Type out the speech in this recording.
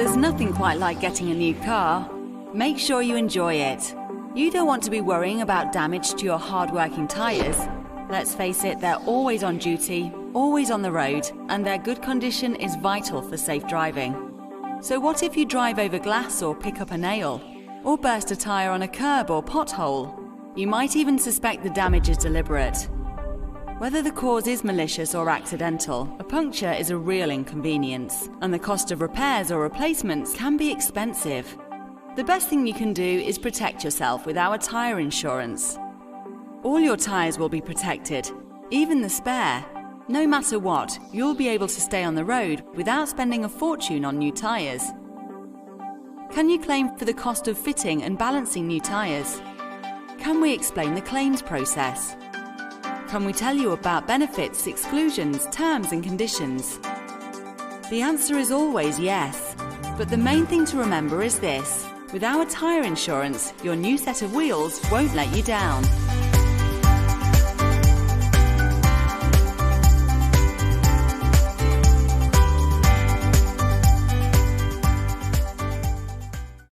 There's nothing quite like getting a new car. Make sure you enjoy it. You don't want to be worrying about damage to your hard-working tyres. Let's face it, they're always on duty, always on the road, and their good condition is vital for safe driving. So what if you drive over glass or pick up a nail? Or burst a tyre on a kerb or pothole? You might even suspect the damage is deliberate. Whether the cause is malicious or accidental, a puncture is a real inconvenience, and the cost of repairs or replacements can be expensive. The best thing you can do is protect yourself with our Tyre Insurance. All your tyres will be protected, even the spare. No matter what, you'll be able to stay on the road without spending a fortune on new tyres. Can you claim for the cost of fitting and balancing new tyres? Can we explain the claims process? Can we tell you about benefits, exclusions, terms and conditions? The answer is always yes, but the main thing to remember is this: with our Tyre Insurance, your new set of wheels won't let you down.